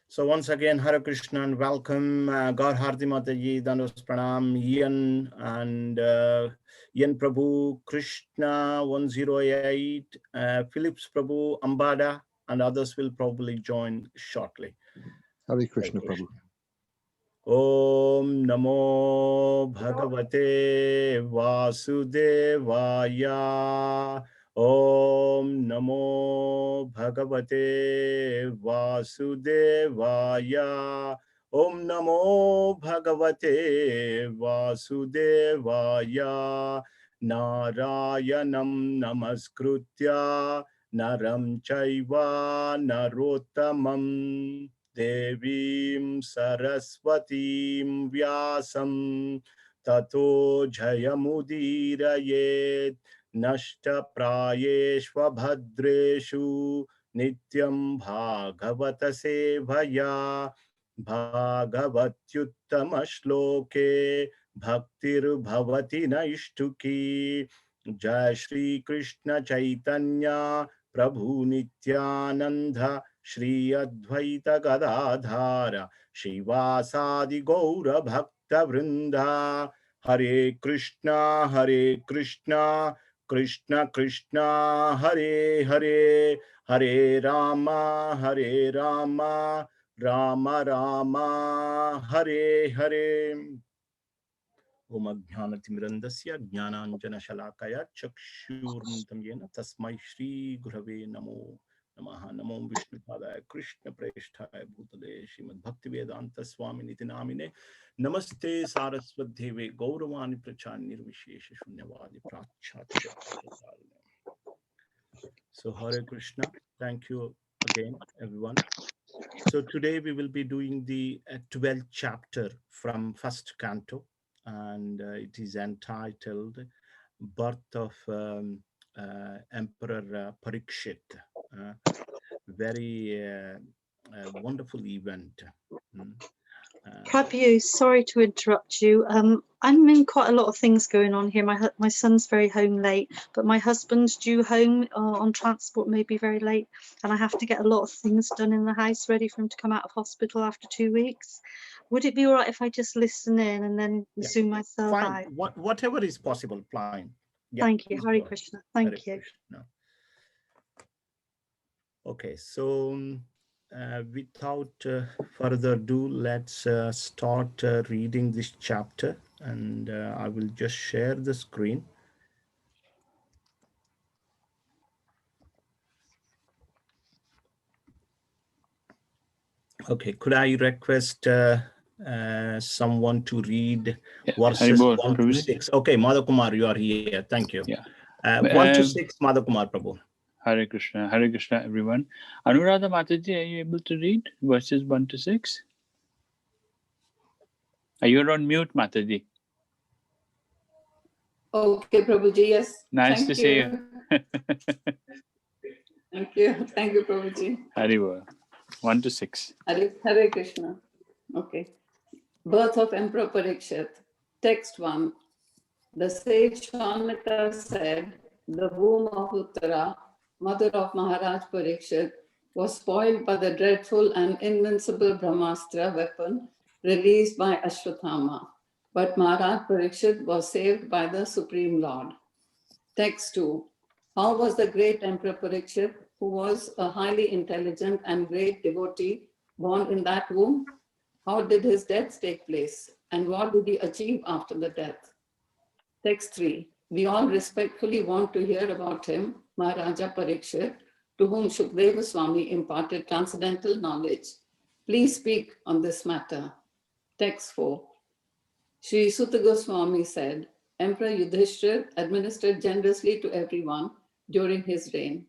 So once again, Hare Krishna and welcome. Gaur Harti Mataji, Danos Pranam, Ian and Ian Prabhu, Krishna 108, Phillips Prabhu, Ambada, and others will probably join shortly. Hare Krishna, Prabhu. Om Namo Bhagavate Vasudevaya. Om Namo Bhagavate Vasudevaya. Om Namo Bhagavate Vasudevaya. Narayanam Namaskritya Naram Chaiva Narottamam Devim Saraswatim Vyasam Tato Jayamudirayet Nashta Prayeshva Bhadreshu Nityam Bhagavata Sevaya Bhagavatyuttama Shloke Bhaktir Bhavati Naishtuki Jai Shri Krishna Chaitanya Prabhu Nityananda Shri Advaita Gadadhara Shivasadi Gaura Bhakta Vrinda Hare Krishna Krishna Krishna Hare Hare Hare Rama Rama Rama Hare Hare. Om Ajnanatimrandasya Jnananjana Shalakaya Chakshuruntam Yena Tasmai Shri Gurave Namo Namaha. Namo Vishnupadaya Krishna Preshthaya Bhutale Srimad Bhaktivedanta Swami Niti Namine Namaste Saraswati Gauravani Prachani Nirvishesha Shunyavadi Prachatya. So Hare Krishna, thank you again everyone. So today we will be doing the 12th chapter from first canto, and it is entitled Birth of Emperor Parikshit. Very wonderful event. Prabhu, sorry to interrupt you. I'm in quite a lot of things going on here. My son's very home late, but my husband's due home on transport, maybe very late, and I have to get a lot of things done in the house ready for him to come out of hospital after 2 weeks. Would it be all right if I just listen in and then zoom myself Fine. out? Whatever is possible, fine. Yeah, thank you, Hare Krishna. Thank you. Krishna. Okay, so without further ado, let's start reading this chapter, and I will just share the screen. Okay, could I request someone to read verses 1 to 6? Okay, Madhav Kumar, you are here. Thank you. Yeah. 1 to 6, Madhav Kumar Prabhu. Hare Krishna, everyone. Anuradha Mataji, are you able to read verses 1 to 6? You're on mute, Mataji. Okay, Prabhuji, yes. Nice to see you. Thank you, Prabhuji. Hare 1 to 6. Hare Krishna. Okay. Birth of Emperor Parikshit. Text 1. The sage Shonaka said, the womb of Uttara, mother of Maharaj Parikshit, was spoiled by the dreadful and invincible Brahmastra weapon released by Ashwathama. But Maharaj Parikshit was saved by the Supreme Lord. Text 2. How was the great Emperor Parikshit, who was a highly intelligent and great devotee, born in that womb? How did his death take place? And what did he achieve after the death? Text 3. We all respectfully want to hear about him, Maharaja Parikshit, to whom Shukdeva Swami imparted transcendental knowledge. Please speak on this matter. Text 4. Sri Sutta Goswami said, Emperor Yudhishthira administered generously to everyone during his reign.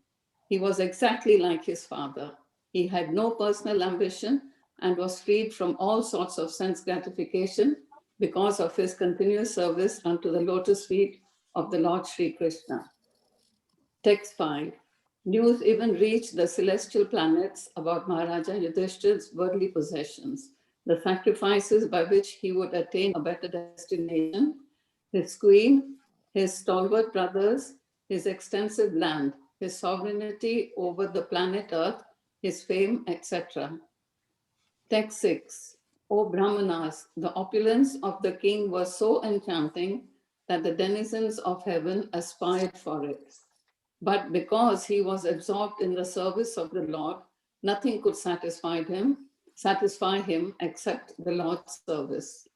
He was exactly like his father. He had no personal ambition and was freed from all sorts of sense gratification because of his continuous service unto the lotus feet of the Lord Sri Krishna. Text 5. News even reached the celestial planets about Maharaja Yudhishthira's worldly possessions, the sacrifices by which he would attain a better destination, his queen, his stalwart brothers, his extensive land, his sovereignty over the planet Earth, his fame, etc. Text 6. O Brahmanas, the opulence of the king was so enchanting that the denizens of heaven aspired for it. But because he was absorbed in the service of the Lord, nothing could satisfy him except the Lord's service.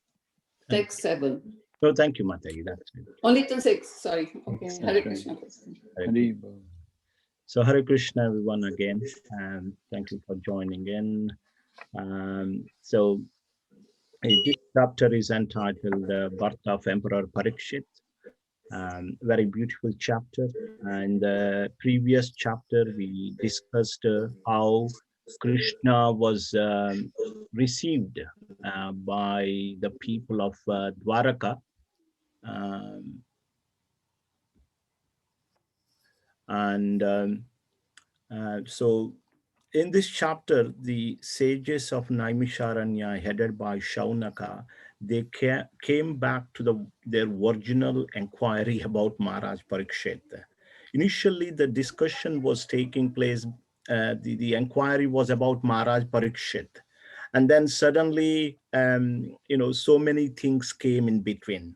Text 7. No, thank you, Mataji. That's it. Only till 6, sorry. Okay, That's Hare right. Krishna. Hare Hari Bol. So Hare Krishna, everyone, again, and thank you for joining in. This chapter is entitled Birth of Emperor Parikshit. Very beautiful chapter. And the previous chapter, we discussed how Krishna was received by the people of Dwaraka. Um, so in this chapter, the sages of Naimisharanya, headed by Shaunaka, they came back to their original inquiry about Maharaj Parikshit. Initially, the discussion was taking place, the inquiry was about Maharaj Parikshit. And then suddenly, so many things came in between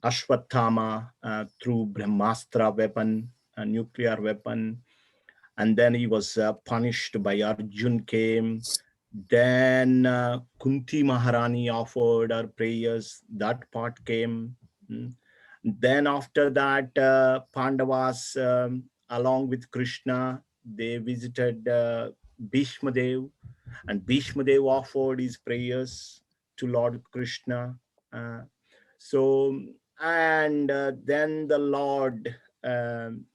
Ashwatthama through Brahmastra weapon, a nuclear weapon, and then he was punished by Arjun came. Then Kunti Maharani offered her prayers. That part came. Then after that, Pandavas, along with Krishna, they visited Bhishma Dev, and Bhishma Dev offered his prayers to Lord Krishna. Then the Lord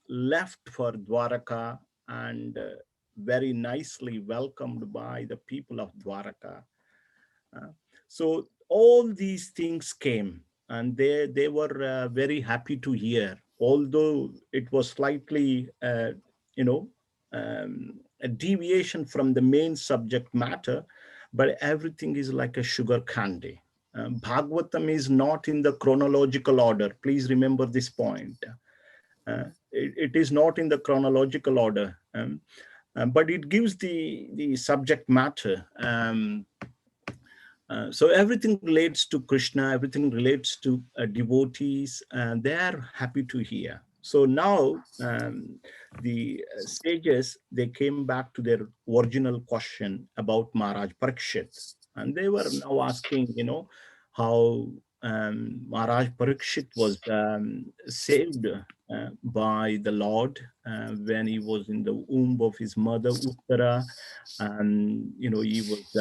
left for Dwaraka and very nicely welcomed by the people of Dwaraka. So all these things came, and they were very happy to hear, although it was slightly, a deviation from the main subject matter, but everything is like a sugar candy. Bhagavatam is not in the chronological order. Please remember this point. It is not in the chronological order, but it gives the subject matter. So everything relates to Krishna, everything relates to devotees, and they are happy to hear. So now the sages, they came back to their original question about Maharaj Parikshit. And they were now asking, how Maharaj Parikshit was saved by the Lord when he was in the womb of his mother Uttara, and he was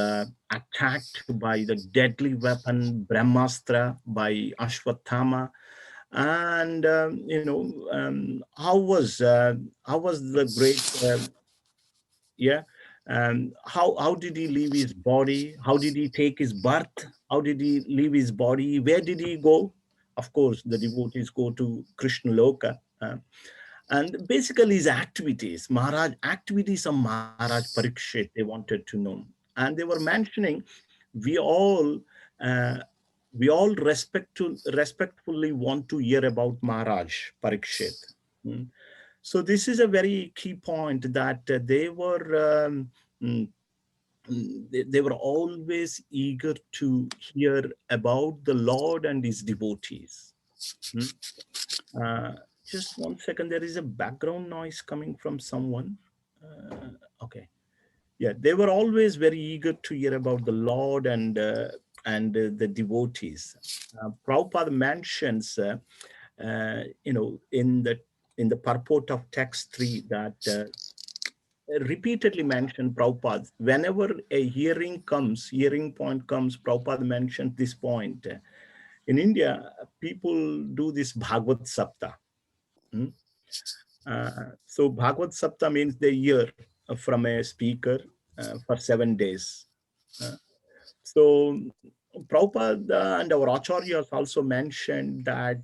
attacked by the deadly weapon Brahmastra by Ashwatthama. And how was the great how did he leave his body? How did he take his birth? How did he leave his body? Where did he go? Of course, the devotees go to Krishna Loka. And basically his activities of Maharaj Parikshit, they wanted to know. And they were mentioning, we all respectfully want to hear about Maharaj Parikshit. So this is a very key point, that they were always eager to hear about the Lord and his devotees. Just 1 second, there is a background noise coming from someone. Okay. Yeah, they were always very eager to hear about the Lord and the devotees. Prabhupada mentions, in the purport of text 3, that repeatedly mentioned Prabhupada, whenever a hearing point comes, Prabhupada mentioned this point. In India, people do this Bhagavad Sapta. So Bhagavad Sapta means they hear from a speaker for 7 days. So Prabhupada and our acharyas also mentioned that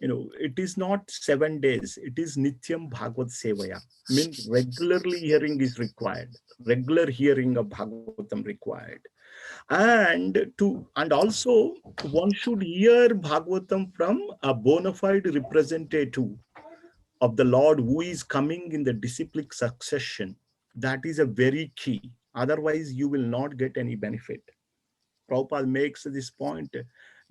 it is not 7 days, it is Nityam Bhagavad Sevaya. Means regularly hearing is required, regular hearing of Bhagavatam required. And also one should hear Bhagavatam from a bona fide representative of the Lord, who is coming in the disciplic succession. That is a very key. Otherwise, you will not get any benefit. Prabhupada makes this point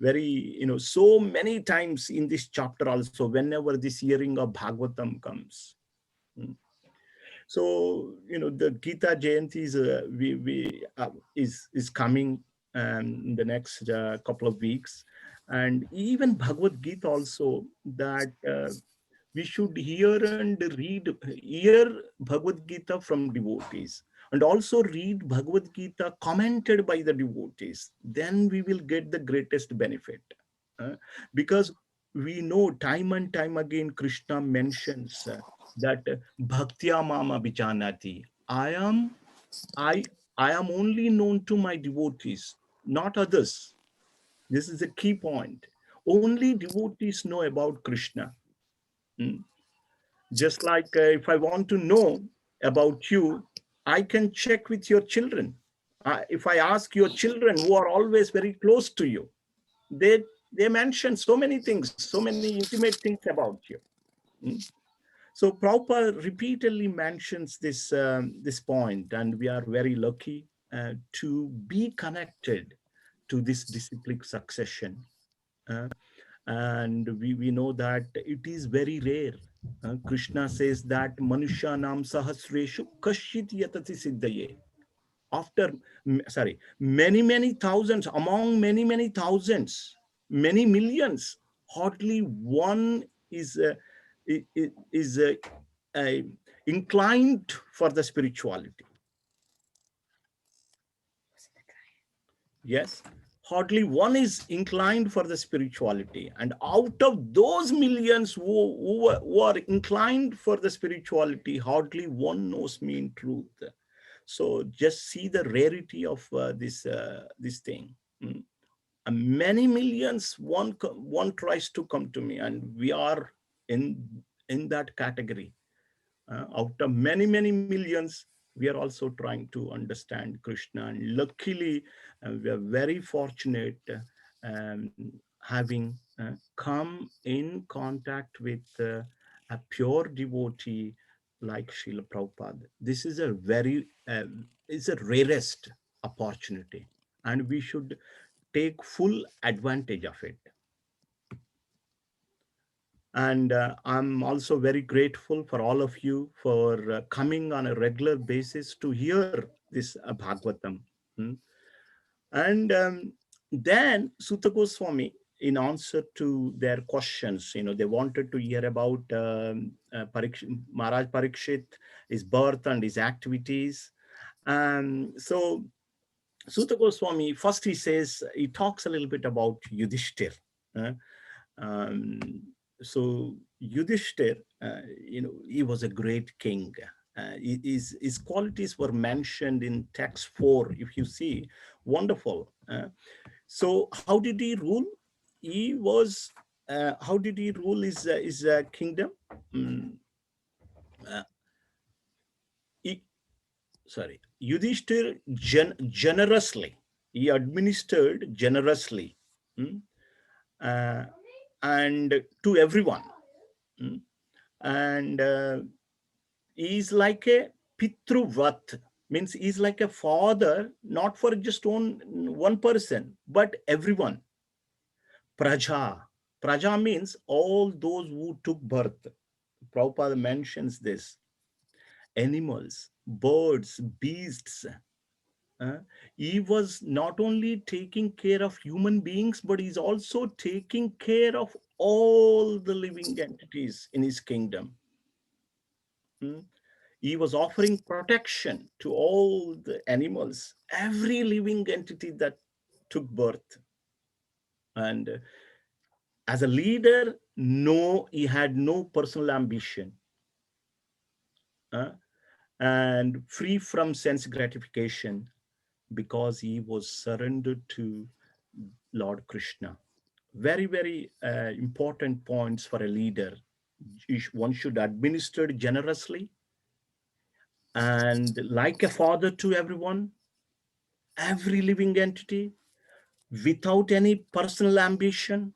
very, so many times in this chapter also, whenever this hearing of Bhagavatam comes. So, the Gita Jayanti is coming in the next couple of weeks. And even Bhagavad Gita also, that we should hear and hear Bhagavad Gita from devotees, and also read Bhagavad Gita commented by the devotees. Then we will get the greatest benefit. Because we know time and time again Krishna mentions that bhaktya mama vijanati. I am only known to my devotees, not others. This is a key point. Only devotees know about Krishna. Just like if I want to know about you, I can check with your children. If I ask your children who are always very close to you, they mention so many things, so many intimate things about you. So Prabhupada repeatedly mentions this point, and we are very lucky to be connected to this disciplic succession. And we know that it is very rare. Krishna says that Manusha Nam Sahasreshu Kashit Yatati Siddhaye. After, many thousands, among many thousands, many millions, hardly one is inclined for the spirituality. Yes, hardly one is inclined for the spirituality. And out of those millions who are inclined for the spirituality, hardly one knows me in truth. So just see the rarity of this thing. Many millions, one tries to come to me, and we are in that category. Out of many millions, we are also trying to understand Krishna. And luckily, we are very fortunate having come in contact with a pure devotee like Srila Prabhupada. This is it's a rarest opportunity, and we should take full advantage of it. And I'm also very grateful for all of you for coming on a regular basis to hear this Bhagavatam. And then Sutta Goswami, in answer to their questions, they wanted to hear about Maharaj Parikshit, his birth and his activities. So Sutta Goswami, first he talks a little bit about Yudhishthir. So Yudhishthir, he was a great king. His qualities were mentioned in text 4, if you see, wonderful. So how did he rule? How did he rule his kingdom? Yudhishthir generously, he administered generously. And to everyone. And he's like a pitruvat, means he's like a father, not for just one person, but everyone. Praja means all those who took birth. Prabhupada mentions this. Animals, birds, beasts. He was not only taking care of human beings, but he's also taking care of all the living entities in his kingdom. He was offering protection to all the animals, every living entity that took birth. And as a leader, he had no personal ambition. And free from sense gratification, because he was surrendered to Lord Krishna. Very, very important points for a leader. One should administer generously and like a father to everyone, every living entity, without any personal ambition.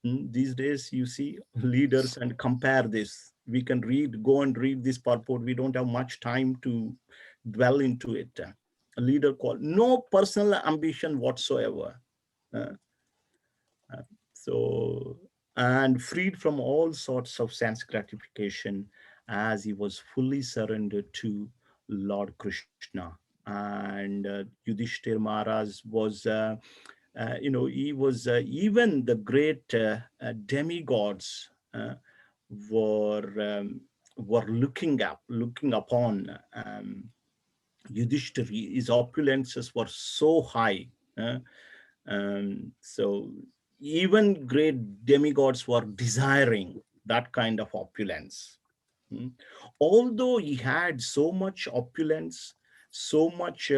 These days, you see leaders and compare this. We can go and read this purport. We don't have much time to dwell into it. A leader called, no personal ambition whatsoever. So, and freed from all sorts of sense gratification, as he was fully surrendered to Lord Krishna. And Yudhishthir Maharaj was, he was, even the great demigods were looking upon Yudhishthir. His opulences were so high. So even great demigods were desiring that kind of opulence. Although he had so much opulence, so much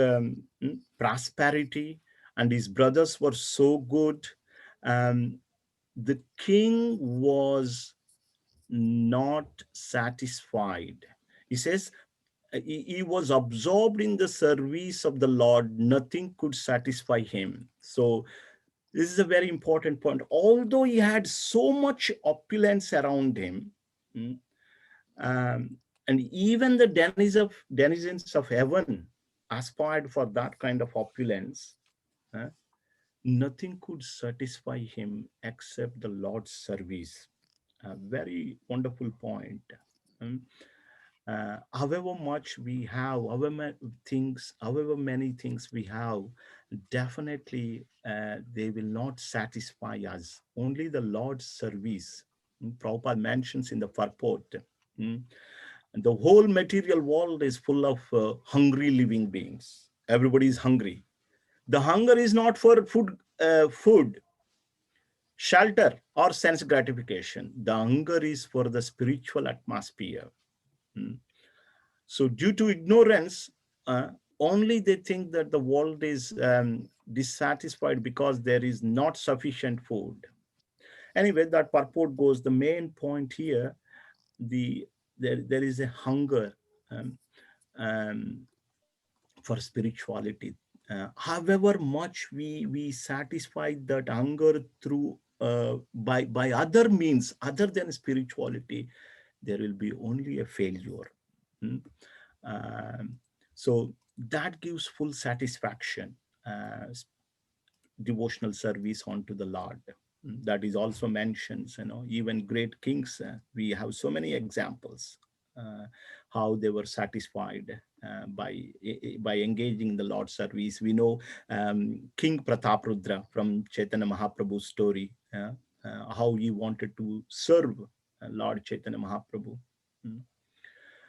prosperity, and his brothers were so good, the king was not satisfied. He says, he was absorbed in the service of the Lord. Nothing could satisfy him. So this is a very important point. Although he had so much opulence around him, and even the denizens of heaven aspired for that kind of opulence, nothing could satisfy him except the Lord's service. A very wonderful point. However much we have, however many things we have, definitely they will not satisfy us. Only the Lord's service. Prabhupada mentions in the purport, the whole material world is full of hungry living beings. Everybody is hungry. The hunger is not for food, shelter, or sense gratification. The hunger is for the spiritual atmosphere. So due to ignorance, only they think that the world is dissatisfied because there is not sufficient food. Anyway, that purport goes, the main point here, there is a hunger for spirituality. However much we satisfy that hunger through by other means other than spirituality, there will be only a failure. So that gives full satisfaction, devotional service unto the Lord. That is also mentions, even great kings. We have so many examples how they were satisfied by engaging in the Lord's service. We know King Prataprudra from Chaitanya Mahaprabhu's story, how he wanted to serve Lord Chaitanya Mahaprabhu.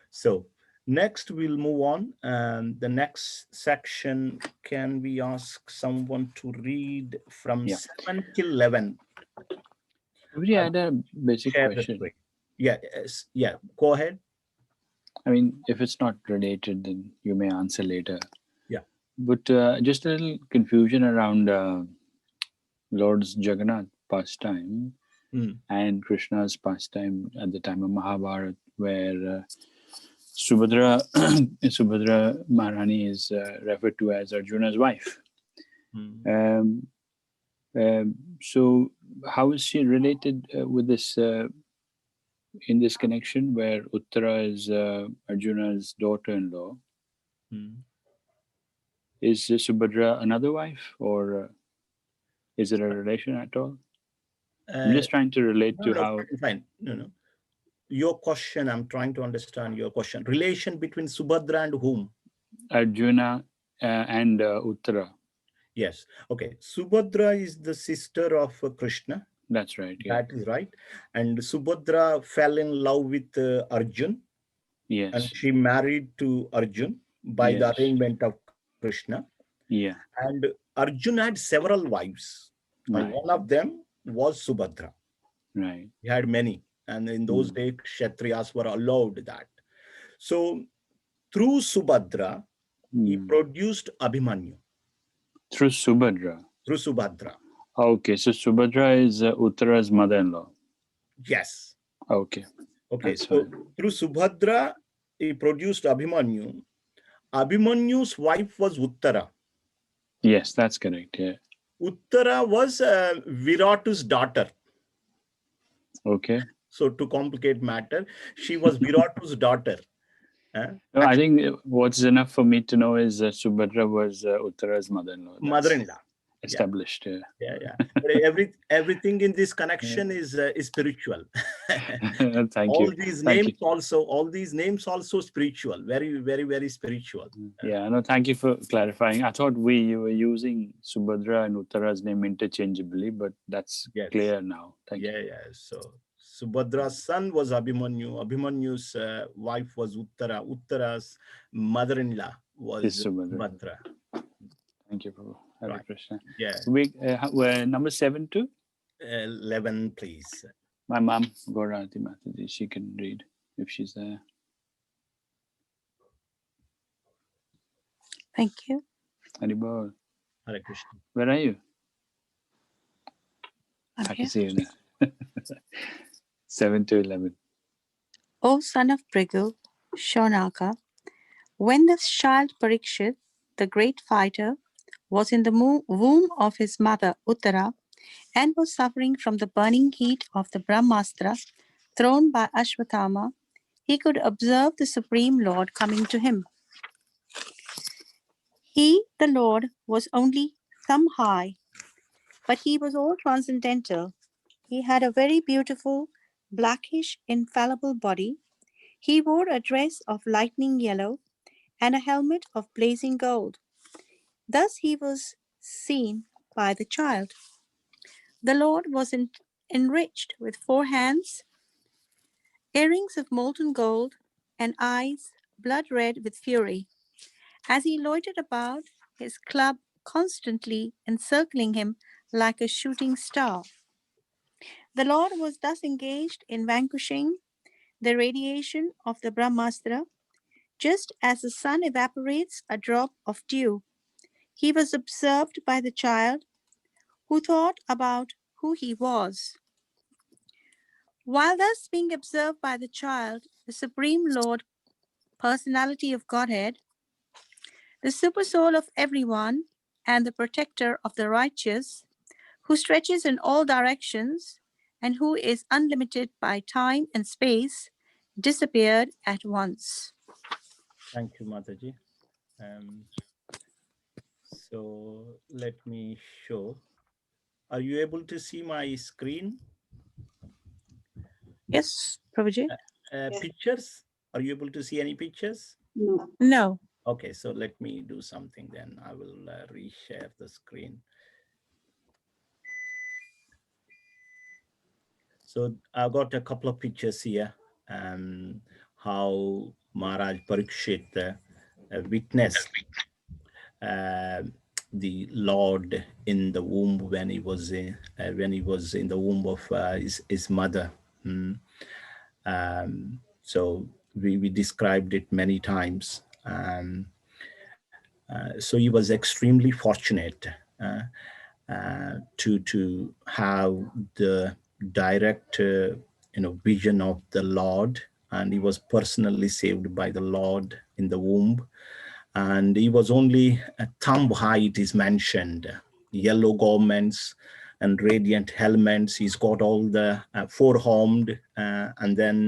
So next we'll move on. The next section, can we ask someone to read from 7 till 11? We had a basic question. Yeah, go ahead. I mean, if it's not related, then you may answer later. Yeah. But just a little confusion around Lord's Jagannath pastime and Krishna's pastime at the time of Mahabharata, where Subhadra Maharani is referred to as Arjuna's wife. So how is she related with this in this connection, where Uttara is Arjuna's daughter-in-law? Is Subhadra another wife, or is it a relation at all? I'm just trying to relate to how. Fine. No. Your question, I'm trying to understand your question. Relation between Subhadra and whom? Arjuna and Uttara. Yes. Okay. Subhadra is the sister of Krishna. That's right. Yeah. That is right. And Subhadra fell in love with Arjun. Yes. And she married to Arjun by the arrangement of Krishna. Yeah. And Arjun had several wives. Right. And one of them was Subhadra. Right. He had many. And in those days, Kshatriyas were allowed that. So through Subhadra, he produced Abhimanyu. Through Subhadra? Through Subhadra. Okay, so Subhadra is Uttara's mother-in-law. Yes. Okay. Okay, that's so fine. through Subhadra, he produced Abhimanyu. Abhimanyu's wife was Uttara. Yes, that's correct, yeah. Uttara was Viratu's daughter. Okay. So to complicate matter, she was Viratu's daughter. No, I think what's enough for me to know is that Subhadra was Uttara's mother-in-law. That's Mother-in-law. established. Yeah. But everything in this connection is spiritual. Thank all you. these Thank names you. all these names also spiritual. Very, very, very spiritual. Yeah, no, thank you for clarifying. I thought you were using Subhadra and Uttara's name interchangeably, but that's Yes. clear now. Thank you. Yeah. So Subhadra's son was Abhimanyu. Abhimanyu's wife was Uttara. Uttara's mother-in-law was Is Subhadra. Subhadra. Thank you, Prabhu. Hare Right. Krishna. Yeah. We're number 7 too? 11, please. My mom, Gaurati Mataji, she can read if she's there. Thank you. Haribol, Hare Krishna. where are you? I'm I here. can see you now. 7 to 11. O son of Brigu, Shonaka, when the child Parikshit, the great fighter, was in the womb of his mother Uttara and was suffering from the burning heat of the Brahmastra thrown by Ashwatthama, he could observe the Supreme Lord coming to him. He, the Lord, was only thumb high, but he was all transcendental. He had a very beautiful, blackish, infallible body. He wore a dress of lightning yellow and a helmet of blazing gold. Thus he was seen by the child. The Lord was enriched with 4 hands, earrings of molten gold, and eyes blood red with fury. As he loitered about, his club constantly encircling him like a shooting star. The Lord was thus engaged in vanquishing the radiation of the Brahmastra, just as the sun evaporates a drop of dew. He was observed by the child, who thought about who he was. While thus being observed by the child, the Supreme Lord, personality of Godhead, the supersoul of everyone, and the protector of the righteous, who stretches in all directions and who is unlimited by time and space, disappeared at once. Thank you, Mataji. So let me show. Are you able to see my screen? Yes, Prabhuji? Pictures? Are you able to see any pictures? No. No. Okay, so let me do something then. I will reshare the screen. So I've got a couple of pictures here. How Maharaj Parikshit witnessed the Lord in the womb when he was in the womb of his mother. So we described it many times. So he was extremely fortunate to have the direct vision of the Lord, and he was personally saved by the Lord in the womb. And he was only a thumb height is mentioned, yellow garments and radiant helmets. He's got all the four-horned and then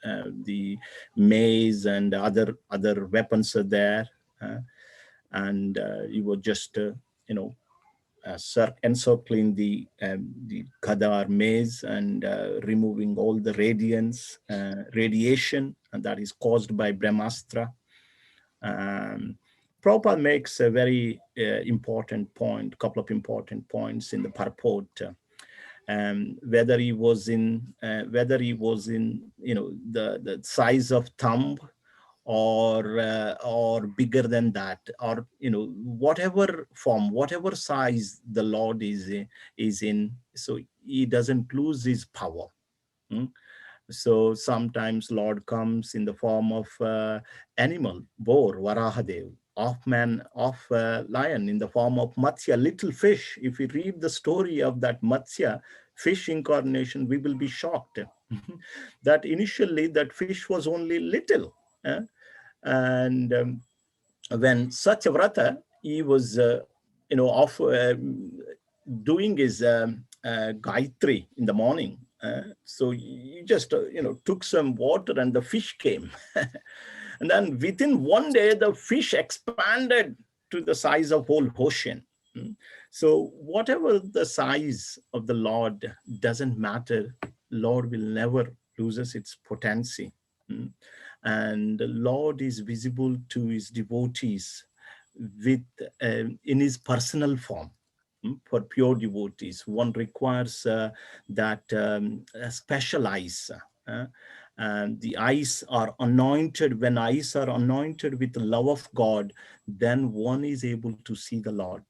the mace and other weapons are there. And he was just encircling the Gadar maze and removing all the radiation that is caused by Brahmastra. Prabhupada makes a very important point, couple of important points in the purport. Whether he was in the size of thumb or bigger than that, or whatever form, whatever size the Lord is in, so he doesn't lose his power. So sometimes Lord comes in the form of animal, boar, Varahadev, of man, of lion, in the form of Matsya, little fish. If we read the story of that Matsya fish incarnation, we will be shocked that initially that fish was only little. And when Satyavrata, he was doing his Gayatri in the morning, So he just, took some water and the fish came. And then within one day, the fish expanded to the size of whole ocean. So whatever the size of the Lord doesn't matter. Lord will never loses its potency. And the Lord is visible to his devotees with in his personal form. For pure devotees, one requires that special eyes. And the eyes are anointed. When eyes are anointed with the love of God, then one is able to see the Lord.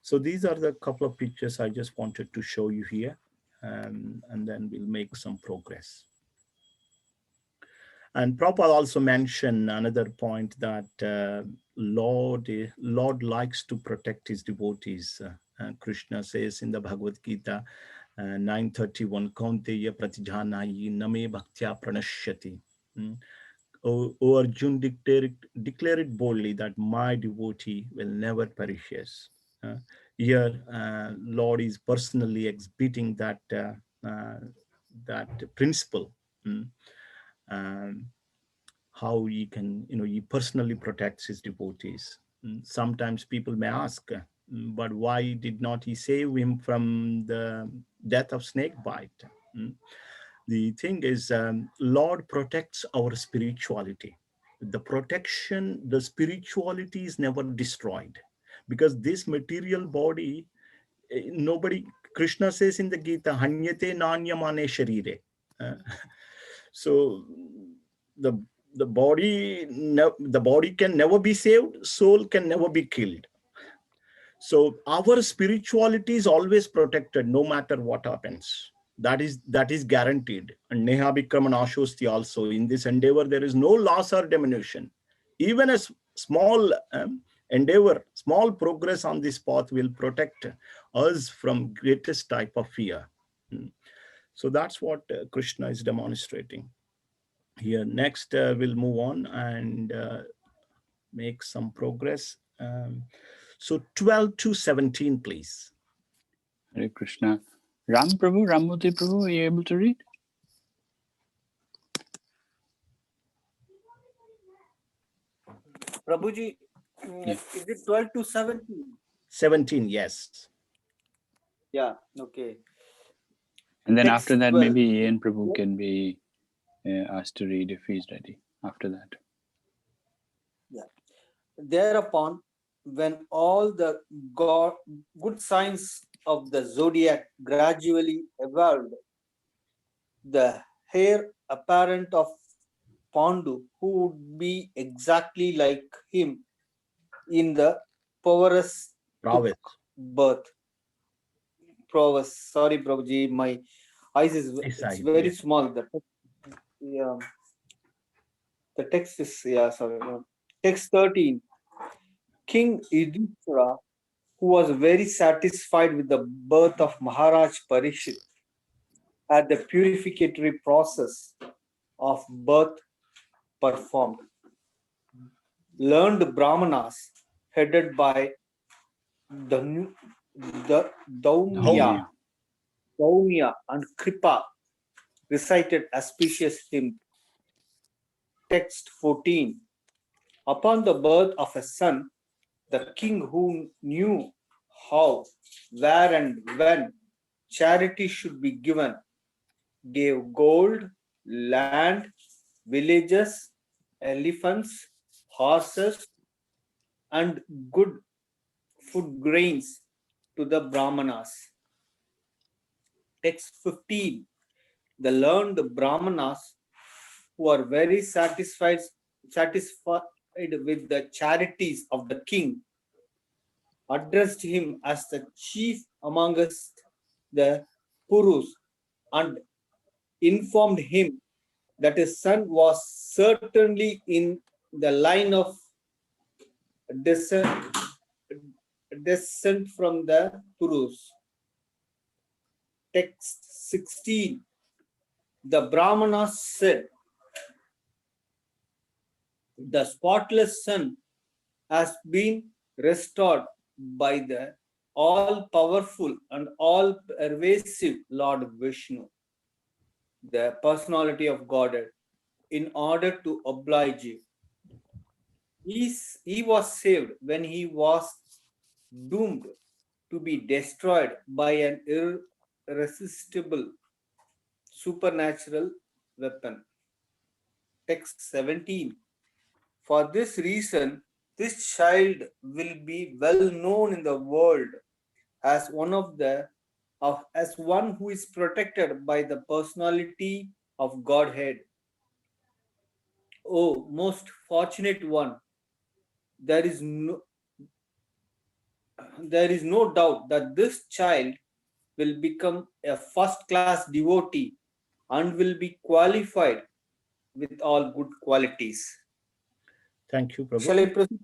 So these are the couple of pictures I just wanted to show you here, and then we'll make some progress. And Prabhupada also mentioned another point that Lord likes to protect his devotees. Krishna says in the Bhagavad Gita 9:31, Kaunteya pratijhanayi name bhaktya pranashyati. O Arjun, declare it boldly that my devotee will never perish. Here, Lord is personally exhibiting that principle. How he can, he personally protects his devotees. Sometimes people may ask, but why did not he save him from the death of snake bite? The thing is, Lord protects our spirituality. The spirituality is never destroyed, because this material body, nobody, Krishna says in the Gita, Hanyate nanyamane sharire. So the body can never be saved, soul can never be killed. So our spirituality is always protected, no matter what happens. That is guaranteed. And Neha Bikram Ashosti also, in this endeavor, there is no loss or diminution. Even a small endeavor, small progress on this path will protect us from greatest type of fear. So that's what Krishna is demonstrating here. Next, we'll move on and make some progress. So 12 to 17, please. Hare Krishna. Ram Prabhu, Ramoti Prabhu, are you able to read? Prabhuji, is it 12 to 17? 17, yes. Yeah, okay. And then Text after that, 12. maybe Ian Prabhu can be asked to read if he's ready after that. Yeah. Thereupon, when all the good signs of the zodiac gradually evolved, the heir apparent of Pandu, who would be exactly like him in the prowess, birth. Prowess. Sorry, Prabhuji, my eyes is it's very small. The text is sorry. Text 13. King Yudhishthira, who was very satisfied with the birth of Maharaj Parikshit, had the purificatory process of birth performed. Learned Brahmanas, headed by the Daumya and Kripa, recited auspicious hymn. Text 14. Upon the birth of a son, the king, who knew how, where, and when charity should be given, gave gold, land, villages, elephants, horses, and good food grains to the Brahmanas. Text 15. The learned Brahmanas, who are very satisfied with the charities of the king, addressed him as the chief amongst the Purus and informed him that his son was certainly in the line of descent from the Purus. Text 16. The Brahmanas said, the spotless son has been restored by the all powerful and all pervasive Lord Vishnu, the personality of Godhead, in order to oblige you. He was saved when he was doomed to be destroyed by an irresistible supernatural weapon. Text 17. For this reason, this child will be well known in the world as as one who is protected by the personality of Godhead. Oh, most fortunate one, there is no doubt that this child will become a first-class devotee and will be qualified with all good qualities. Thank you, Prabhu. Shall I proceed?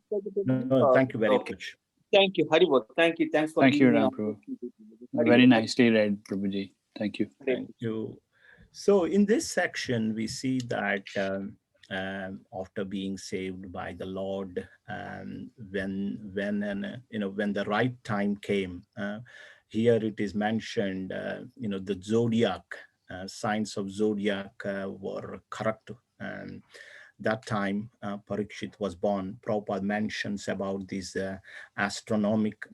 No, thank you very Okay. much. Thank you, Haribol. Thank you. Thanks for Thank you, giving me Ram an Prabhu. opportunity. Very Haribol. nicely read, Prabhuji. Thank you. Thank you. So in this section, we see that after being saved by the Lord, when the right time came, here it is mentioned, the zodiac signs of zodiac were correct. That time Parikshit was born. Prabhupada mentions about these astronomical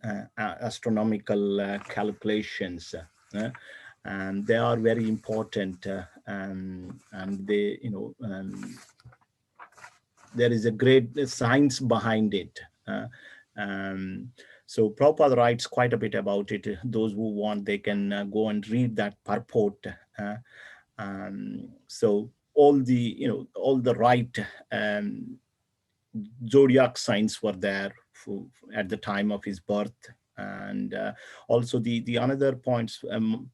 calculations. And they are very important, and they, there is a great science behind it. So Prabhupada writes quite a bit about it. Those who want, they can go and read that purport. So all the right zodiac signs were there at the time of his birth. And also the another points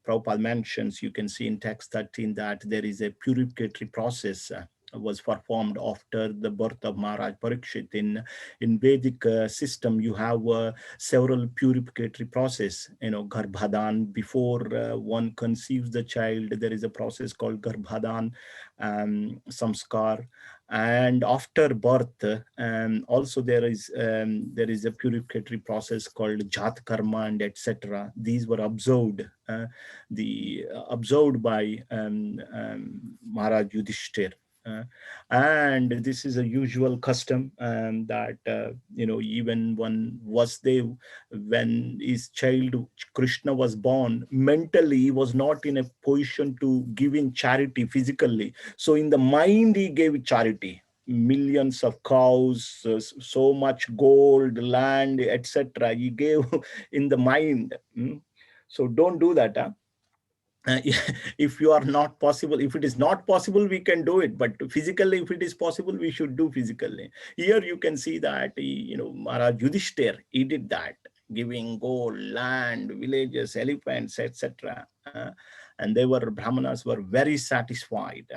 Prabhupada mentions, you can see in text 13 that there is a purificatory process was performed after the birth of Maharaj Parikshit. In Vedic system, you have several purificatory process. Garbhadan, before one conceives the child, there is a process called Garbhadan, samskar. And after birth, also there is a purificatory process called Jat Karma and etc. These were observed by Maharaj Yudhishthir. And this is a usual custom that even when his child Krishna was born, mentally he was not in a position to give in charity physically. So in the mind he gave charity, millions of cows, so much gold, land, etc. He gave in the mind. So don't do that. If you are not possible, if it is not possible, we can do it, but physically, if it is possible, we should do physically. Here you can see that Maharaj Yudhishthir, he did that, giving gold, land, villages, elephants, etc. And Brahmanas were very satisfied.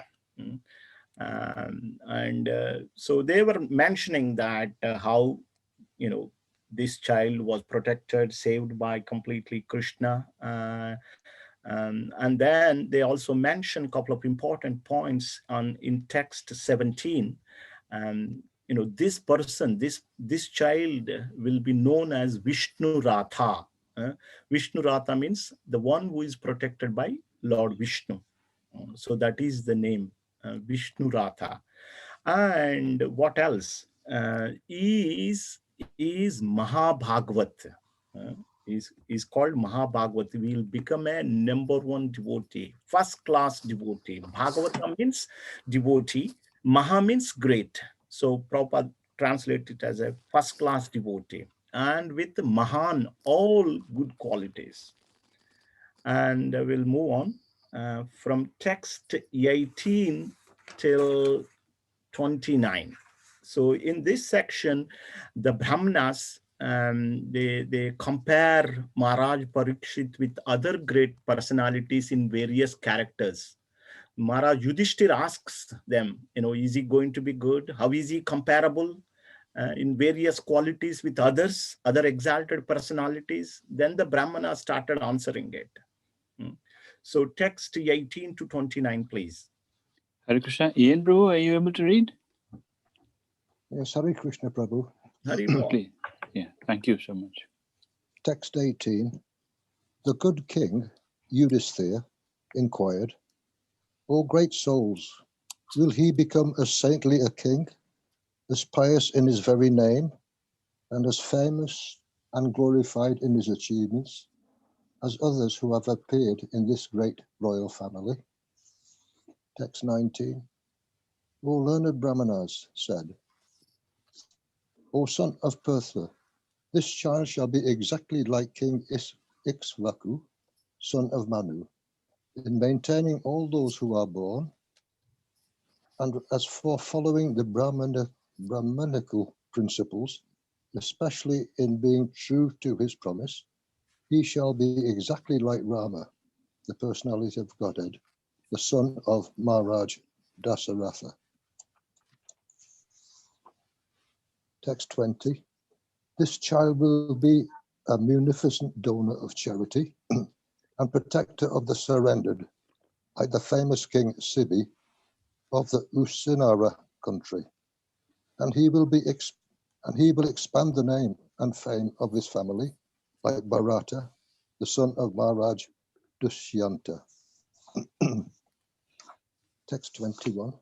So they were mentioning that how this child was protected, saved by completely Krishna. And then they also mention a couple of important points in text 17. This person, this child will be known as Vishnu Ratha. Vishnu Ratha means the one who is protected by Lord Vishnu. So that is the name, Vishnu Ratha. And what else? Is Mahabhagavat. Is called Mahabhagavat. Will become a #1 devotee, first class devotee. Bhagavata means devotee. Maha means great. So Prabhupada translate it as a first class devotee, and with Mahan, all good qualities. And we'll move on from text 18 till 29. So in this section, the Brahmanas, they compare Maharaj Parikshit with other great personalities in various characters. Maharaj Yudhishthir asks them, is he going to be good? How is he comparable in various qualities with other exalted personalities? Then the Brahmana started answering it. So text 18 to 29, please. Hare Krishna. Ian Prabhu, are you able to read? Yes, Hare Krishna Prabhu. Hari Bol. Please. Yeah, thank you so much. Text 18. The good king, Yudhisthira, inquired, O great souls, will he become as saintly a king, as pious in his very name, and as famous and glorified in his achievements as others who have appeared in this great royal family? Text 19. O learned Brahmanas said, O son of Pertha, this child shall be exactly like King Ixvaku, son of Manu, in maintaining all those who are born, and as for following the Brahmanical principles, especially in being true to his promise, he shall be exactly like Rama, the personality of Godhead, the son of Maharaj Dasaratha. Text 20. This child will be a munificent donor of charity and protector of the surrendered, like the famous King Sibi of the Usinara country, and he will expand the name and fame of his family, like Bharata, the son of Maharaj Dushyanta. Text 21.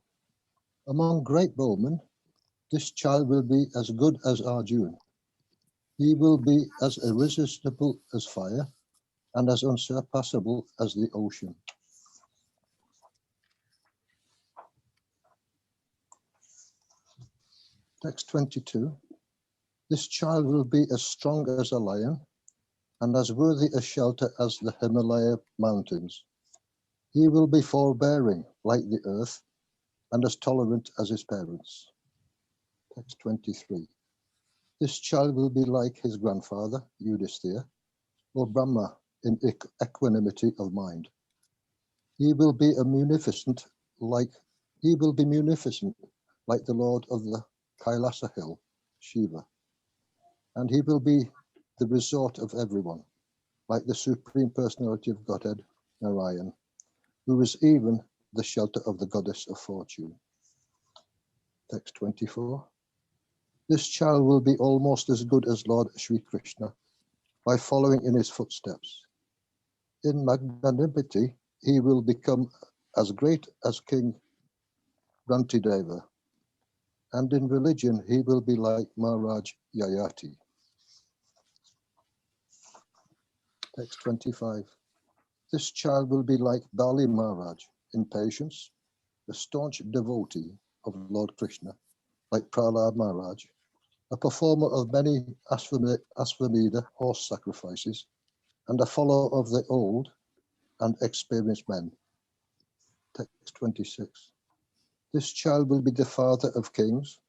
Among great bowmen, this child will be as good as Arjuna. He will be as irresistible as fire and as unsurpassable as the ocean. Text 22. This child will be as strong as a lion and as worthy a shelter as the Himalaya mountains. He will be forbearing like the earth and as tolerant as his parents. Text 23. This child will be like his grandfather, Yudhisthira, or Brahma in equanimity of mind. He will be munificent like the Lord of the Kailasa hill, Shiva, and he will be the resort of everyone, like the Supreme Personality of Godhead, Narayan, who is even the shelter of the Goddess of Fortune. Text 24. This child will be almost as good as Lord Sri Krishna by following in his footsteps. In magnanimity, he will become as great as King Rantideva, and in religion, he will be like Maharaj Yayati. Text 25. This child will be like Bali Maharaj in patience, a staunch devotee of Lord Krishna, like Prahlad Maharaj, a performer of many Ashvamedha horse sacrifices, and a follower of the old and experienced men. Text 26. This child will be the father of kings,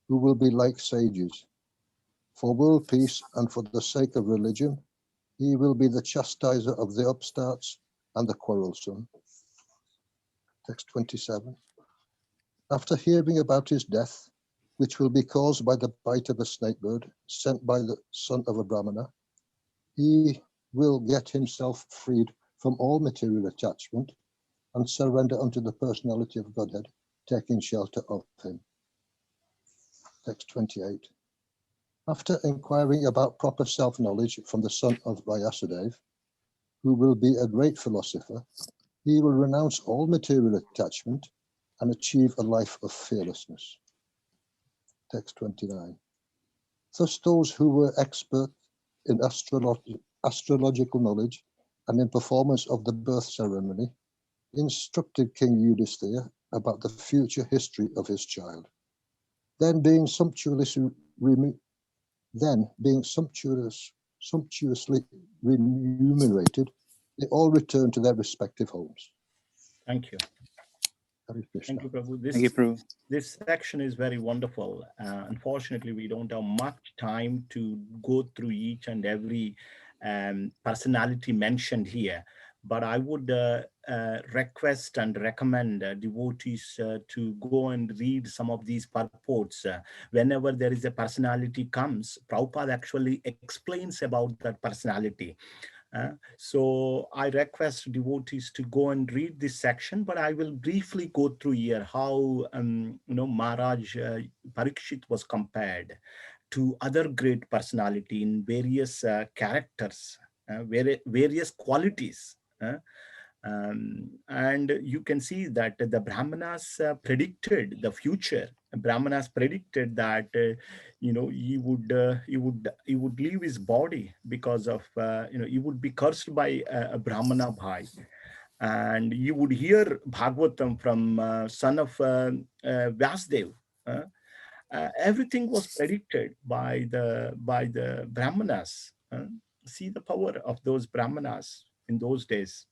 who will be like sages. For world peace and for the sake of religion, he will be the chastiser of the upstarts and the quarrelsome. Text 27. After hearing about his death, which will be caused by the bite of a snake bird sent by the son of a Brahmana, he will get himself freed from all material attachment and surrender unto the personality of Godhead, taking shelter of him. Text 28. After inquiring about proper self-knowledge from the son of Vyasadeva, who will be a great philosopher, he will renounce all material attachment and achieve a life of fearlessness. Text 29. Thus those who were expert in astrological knowledge and in performance of the birth ceremony instructed King Yudhisthira about the future history of his child. Then being sumptuously remunerated, they all returned to their respective homes. Thank you. Hare Krishna. Thank you, Prabhu. Thank you, Prabhu. This section is very wonderful. Unfortunately, we don't have much time to go through each and every personality mentioned here. But I would request and recommend devotees to go and read some of these purports. Whenever there is a personality comes, Prabhupada actually explains about that personality. So I request devotees to go and read this section, but I will briefly go through here how Maharaj Parikshit was compared. to other great personality in various characters, various qualities. And you can see that the Brahmanas predicted the future. Brahmanas predicted that he would leave his body because of he would be cursed by a Brahmana bhai, and you would hear Bhagavatam from son of Vyasdev. Everything was predicted by the Brahmanas. See the power of those Brahmanas in those days.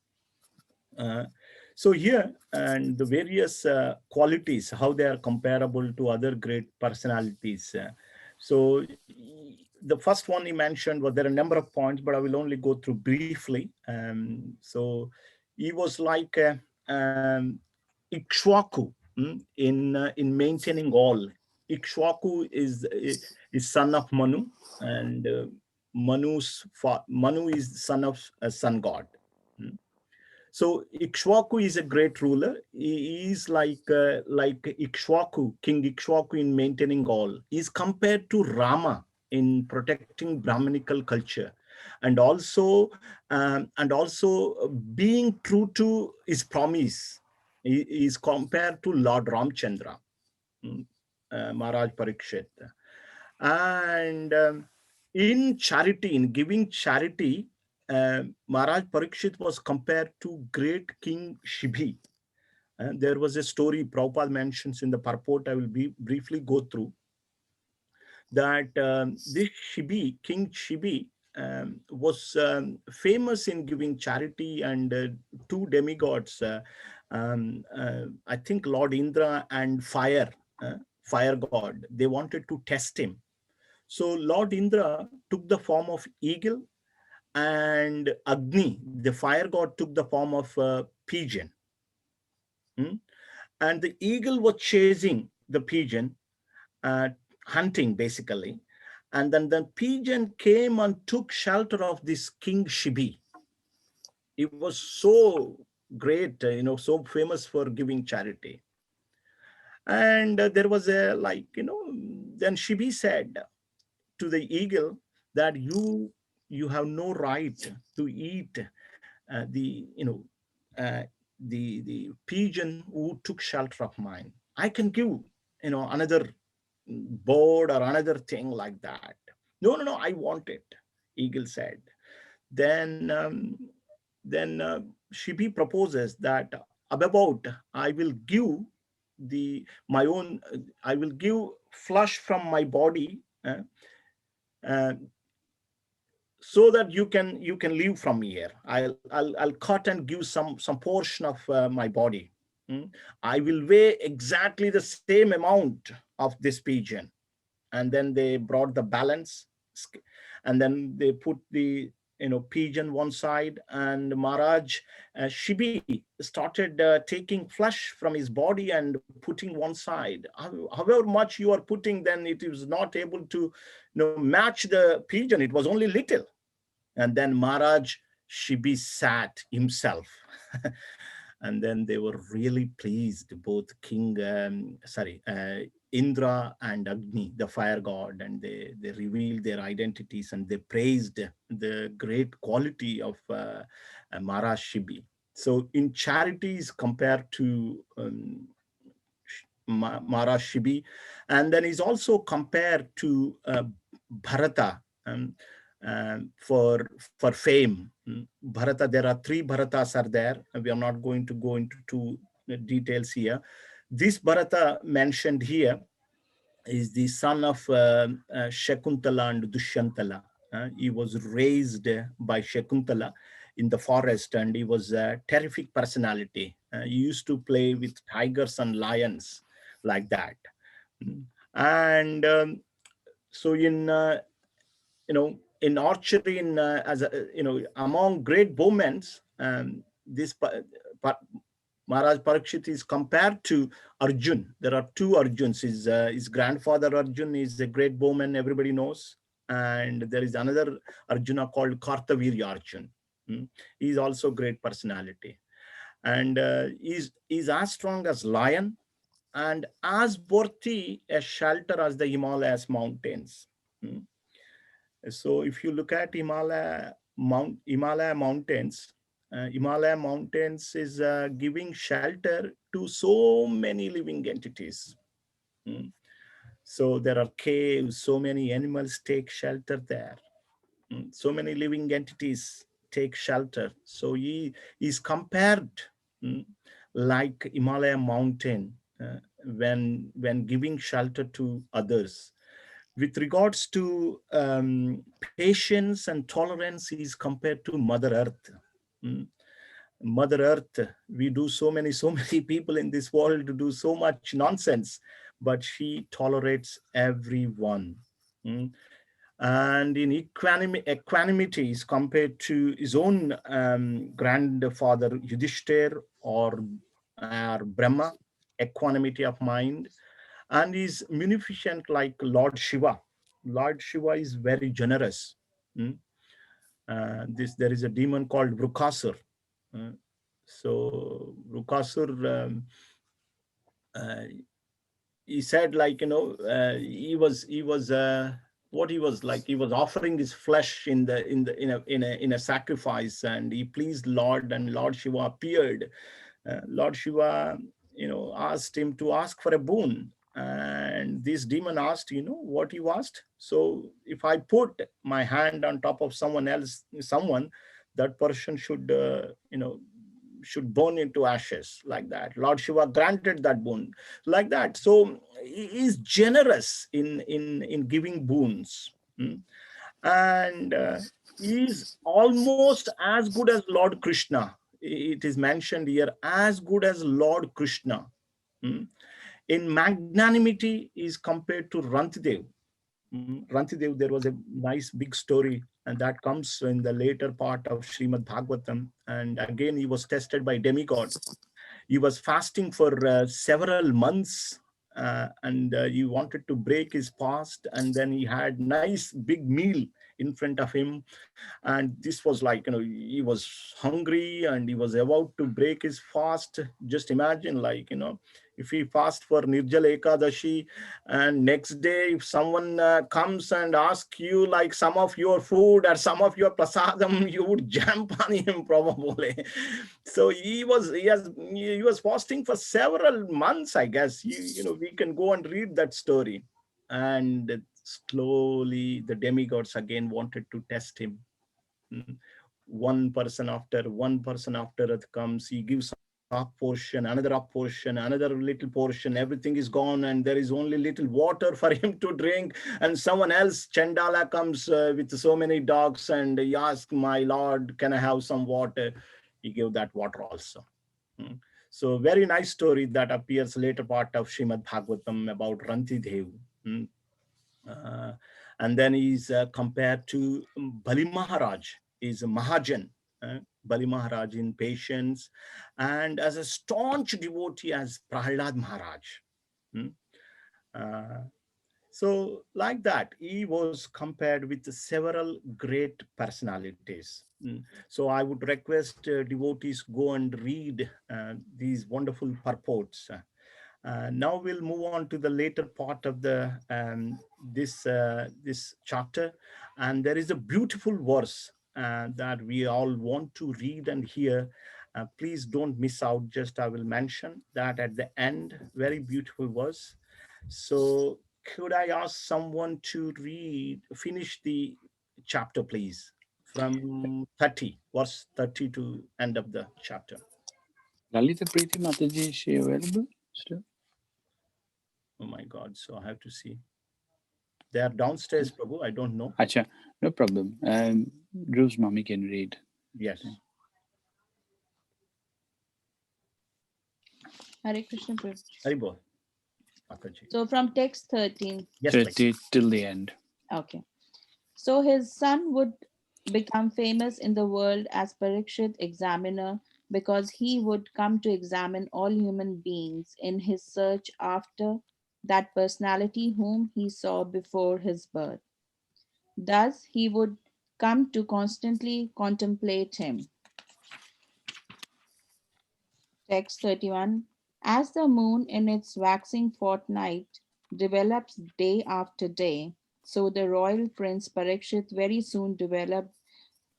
So here, and the various qualities, how they are comparable to other great personalities. So the first one he mentioned was, there are a number of points, but I will only go through briefly. So he was like Ikshwaku, in maintaining all. Ikshwaku is son of Manu, and Manu is son of sun god. So Ikshwaku is a great ruler. He is like Ikshwaku, King Ikshwaku, in maintaining all. He is compared to Rama in protecting Brahminical culture, and also being true to his promise. He is compared to Lord Ramchandra, Maharaj Parikshit. And in charity, in giving charity, Maharaj Parikshit was compared to great King Shibhi. There was a story Prabhupada mentions in the purport. I will briefly go through that. This Shibhi, King Shibhi, was famous in giving charity, and two demigods, I think Lord Indra and fire god, they wanted to test him. So Lord Indra took the form of eagle, and Agni, the fire god, took the form of pigeon. And the eagle was chasing the pigeon, hunting basically. And then the pigeon came and took shelter of this King Shibhi. It was so great, so famous for giving charity. And there was then Shibhi said to the eagle that you have no right to eat the pigeon who took shelter of mine. I can give another bird or another thing like that. No, I want it, eagle said. Then Shibi proposes that about I will give my own, I will give flesh from my body, uh, so that you can live from here. I'll cut and give some portion of my body. I will weigh exactly the same amount of this pigeon. And then they brought the balance, and then they put the pigeon one side, and Maharaj Shibi started taking flesh from his body and putting one side. However much you are putting, then it is not able to match the pigeon. It was only little. And then Maharaj Shibi sat himself. And then they were really pleased, both Indra and Agni, the fire god, and they revealed their identities, and they praised the great quality of Maharaj Shibi. So in charities compared to Maharaj Shibi, and then he's also compared to Bharata, for fame. Bharata, there are three Bharatas are there. We are not going to go into two details here. This Bharata mentioned here is the son of Shakuntala and Dushyantala. He was raised by Shakuntala in the forest, and he was a terrific personality. He used to play with tigers and lions like that. And so in archery, among great bowmen, this Maharaj Parikshit is compared to Arjun. There are two Arjuns. His grandfather Arjun is a great bowman, everybody knows. And there is another Arjuna called Kartavirya Arjun. He is also great personality. And he's as strong as lion, and as worthy a shelter as the Himalayas mountains. Mm. So if you look at Himalaya mountains, Himalaya mountains is giving shelter to so many living entities. Mm. So there are caves, so many animals take shelter there. So many living entities take shelter. So he is compared, mm, like Himalaya mountain, when giving shelter to others. With regards to patience and tolerance, is compared to Mother Earth. Mm. Mother Earth, we do so many people in this world do so much nonsense, but she tolerates everyone. Mm. And in equanimity is compared to his own grandfather Yudhishthir, or Brahma, equanimity of mind, and is munificent like Lord Shiva. Lord Shiva is very generous. Mm. There is a demon called Vrukasur. Uh, so Vrukasur, uh, he said, like, he was what he was like, he was offering his flesh in a sacrifice, and he pleased Lord, and Lord Shiva appeared. Lord Shiva, asked him to ask for a boon. And this demon asked, what you asked? So if I put my hand on top of someone, that person should burn into ashes, like that. Lord Shiva granted that boon, like that. So he is generous in giving boons. Mm. And he is almost as good as Lord Krishna. It is mentioned here, as good as Lord Krishna. Mm. In magnanimity is compared to Rantidev. Rantidev, there was a nice big story, and that comes in the later part of Srimad Bhagavatam. And again, he was tested by demigods. He was fasting for several months, and he wanted to break his fast, and then he had nice big meal in front of him. And this was like, he was hungry and he was about to break his fast. Just imagine, like, if he fast for Nirjala Ekadashi, and next day if someone comes and asks you like some of your food or some of your prasadam, you would jump on him probably. So he was fasting for several months, I guess. We can go and read that story. And slowly the demigods again wanted to test him. Mm. One person after it comes, he gives half portion, another half portion, another little portion, everything is gone, and there is only little water for him to drink. And someone else, Chandala, comes with so many dogs, and he asks, my lord, can I have some water? He gave that water also. Mm. So very nice story that appears later part of Srimad Bhagavatam about Rantidev. Mm. Uh, and then he's compared to Bali Maharaj, is a Mahajan. Bali Maharaj in patience, and as a staunch devotee as Prahlad Maharaj. Mm. Uh, so like that, he was compared with several great personalities. Mm. So I would request devotees go and read these wonderful purports. Now we'll move on to the later part of this chapter, and there is a beautiful verse that we all want to read and hear. Please don't miss out. Just I will mention that at the end, very beautiful verse. So could I ask someone to finish the chapter, please, from 30, verse 30 to end of the chapter. Lalita Preeti Mataji, is she available still? Oh my God, so I have to see. They are downstairs, Prabhu. I don't know. Acha, no problem. Drew's mommy can read. Yes. Hare Krishna Prabhu. Haribol. Mataji. So from text 13. Yes, 30 till the end. Okay. So his son would become famous in the world as Parikshit examiner, because he would come to examine all human beings in his search after that personality whom he saw before his birth. Thus he would come to constantly contemplate him. Text 31. As the moon in its waxing fortnight develops day after day, So the royal prince Parikshit very soon developed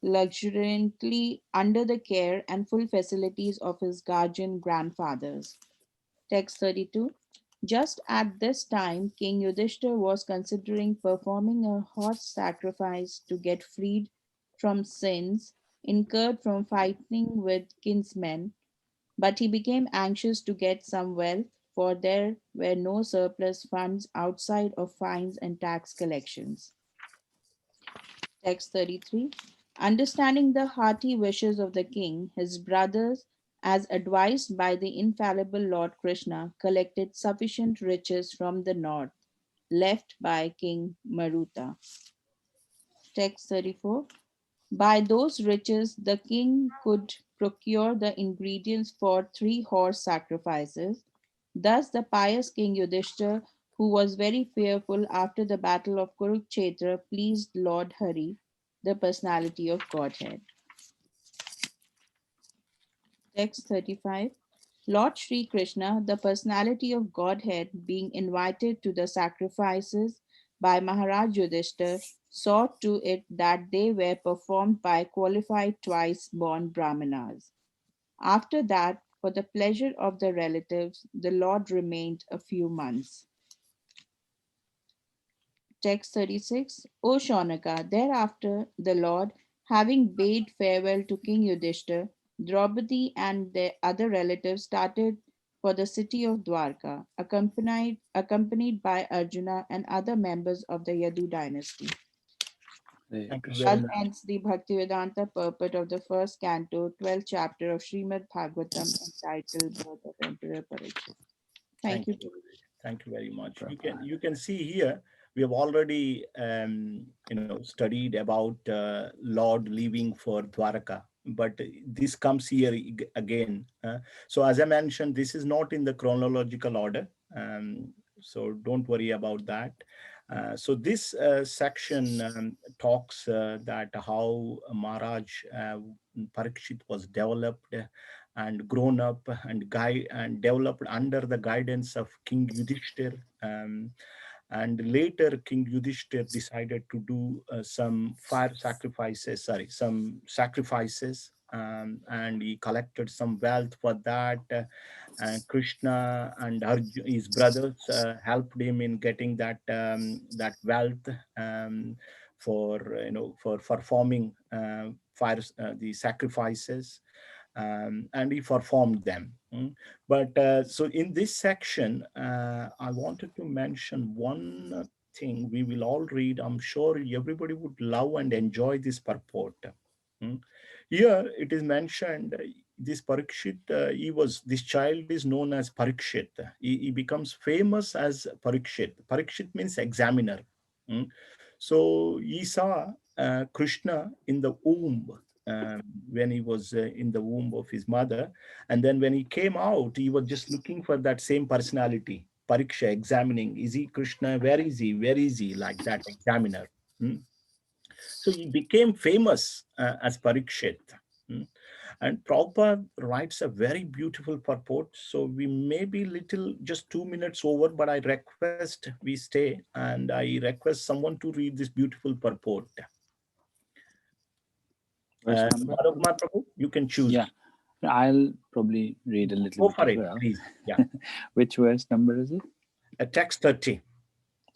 luxuriantly under the care and full facilities of his guardian grandfathers. Text 32. Just at this time, King Yudhishthir was considering performing a horse sacrifice to get freed from sins incurred from fighting with kinsmen, but he became anxious to get some wealth, for there were no surplus funds outside of fines and tax collections. Text 33. Understanding the hearty wishes of the king, his brothers, as advised by the infallible Lord Krishna, collected sufficient riches from the north, left by King Maruta. Text 34. By those riches, the king could procure the ingredients for 3 horse sacrifices. Thus, the pious King Yudhishthir, who was very fearful after the battle of Kurukshetra, pleased Lord Hari, the personality of Godhead. Text 35. Lord Sri Krishna, the personality of Godhead, being invited to the sacrifices by Maharaj Yudhishthir, saw to it that they were performed by qualified twice born Brahmanas. After that, for the pleasure of the relatives, the Lord remained a few months. Text 36. O Shaunaka, thereafter the Lord, having bade farewell to King Yudhishthir, Draupadi and their other relatives started for the city of Dwarka, accompanied by Arjuna and other members of the Yadu dynasty. Thank you Thus very much. ends the Bhaktivedanta purport of the first canto, 12th chapter of Srimad Bhagavatam, entitled Birth of Emperor Parikshit. Thank you. Thank you very much. You can see here we have already studied about Lord leaving for Dwaraka, but this comes here again. So as I mentioned, this is not in the chronological order, so don't worry about that. So this section talks that how Maharaj Parikshit was developed and grown up and developed under the guidance of King Yudhishthir. And later King Yudhishthir decided to do some sacrifices, and he collected some wealth for that. And Krishna and his brothers helped him in getting that wealth, for performing the sacrifices, and he performed them. But so in this section, I wanted to mention one thing we will all read. I'm sure everybody would love and enjoy this purport. Here it is mentioned, this Parikshit, this child is known as Parikshit. He becomes famous as Parikshit. Parikshit means examiner. So he saw Krishna in the womb, when he was in the womb of his mother. And then when he came out, he was just looking for that same personality, Pariksha, examining, is he Krishna? Where is he? Where is he? Like that examiner. So he became famous as Parikshit. And Prabhupada writes a very beautiful purport. So we may be just 2 minutes over, but I request we stay, and I request someone to read this beautiful purport. Kumar Prabhu, you can choose. Yeah, I'll probably read a little bit as well. Please. Yeah. Which verse number is it? Text 30.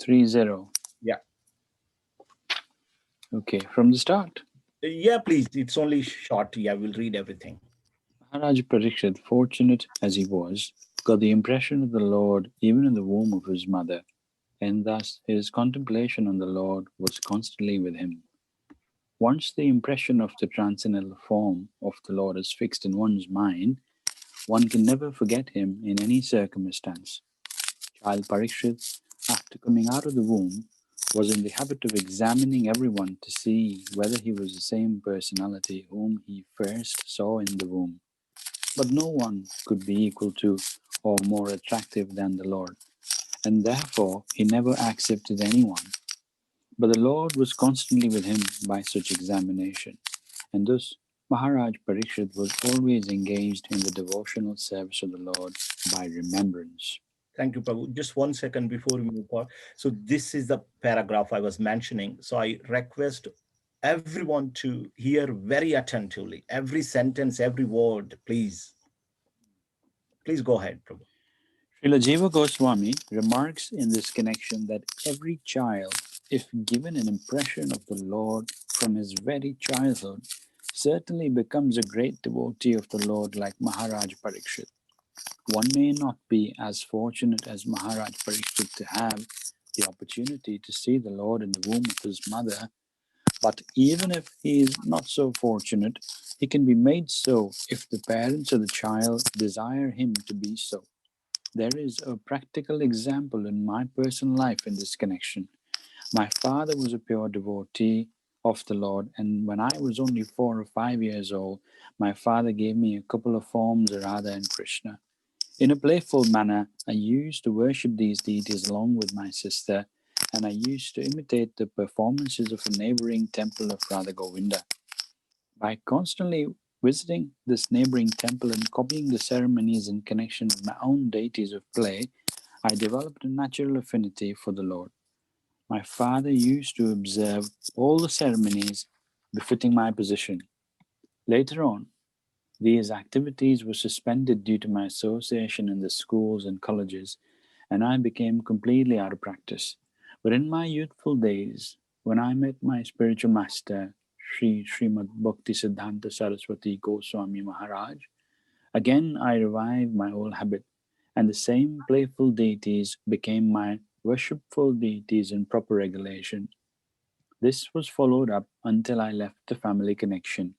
30. Yeah. Okay, from the start. Yeah, please. It's only short. Yeah, we'll read everything. Maharaj Parikshit, fortunate as he was, got the impression of the Lord even in the womb of his mother, and thus his contemplation on the Lord was constantly with him. Once the impression of the transcendental form of the Lord is fixed in one's mind, one can never forget him in any circumstance. Child Parikshit, after coming out of the womb, was in the habit of examining everyone to see whether he was the same personality whom he first saw in the womb. But no one could be equal to or more attractive than the Lord, and therefore he never accepted anyone. But the Lord was constantly with him by such examination, and thus Maharaj Parikshit was always engaged in the devotional service of the Lord by remembrance. Thank you, Prabhu. Just 1 second before we move on. So this is the paragraph I was mentioning. So I request everyone to hear very attentively, every sentence, every word, please. Please go ahead, Prabhu. Srila Jiva Goswami remarks in this connection that every child, if given an impression of the Lord from his very childhood, certainly becomes a great devotee of the Lord like Maharaj Parikshit. One may not be as fortunate as Maharaj Parikshit to have the opportunity to see the Lord in the womb of his mother, but even if he is not so fortunate, he can be made so if the parents of the child desire him to be so. There is a practical example in my personal life in this connection. My father was a pure devotee of the Lord, and when I was only 4 or 5 years old, my father gave me a couple of forms of Radha and Krishna. In a playful manner, I used to worship these deities along with my sister, and I used to imitate the performances of a neighboring temple of Radha Govinda. By constantly visiting this neighboring temple and copying the ceremonies in connection with my own deities of play, I developed a natural affinity for the Lord. My father used to observe all the ceremonies befitting my position. Later on, these activities were suspended due to my association in the schools and colleges, and I became completely out of practice. But in my youthful days, when I met my spiritual master, Srimad Bhakti Siddhanta Saraswati Goswami Maharaj, again I revived my old habit, and the same playful deities became my worshipful deities in proper regulation. This was followed up until I left the family connection,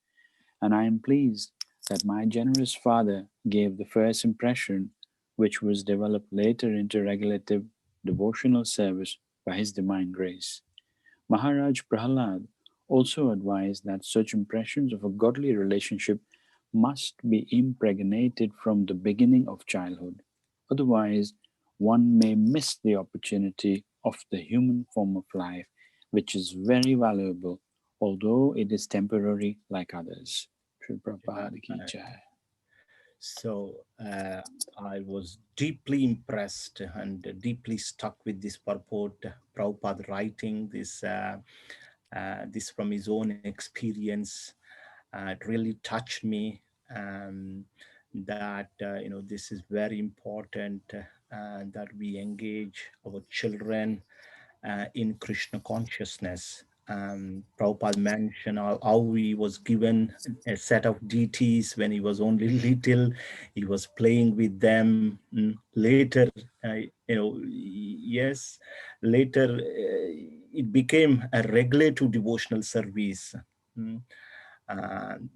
and I am pleased that my generous father gave the first impression, which was developed later into regulative devotional service by his divine grace. Maharaj Prahlad also advised that such impressions of a godly relationship must be impregnated from the beginning of childhood. Otherwise, one may miss the opportunity of the human form of life, which is very valuable, although it is temporary like others. Shri Prabhupada ki jai. So I was deeply impressed and deeply stuck with this purport. Prabhupada writing this from his own experience. It really touched me. That this is very important that we engage our children in Krishna consciousness. Prabhupada mentioned how he was given a set of deities when he was only little. He was playing with them. Later, yes, later it became a regulative devotional service.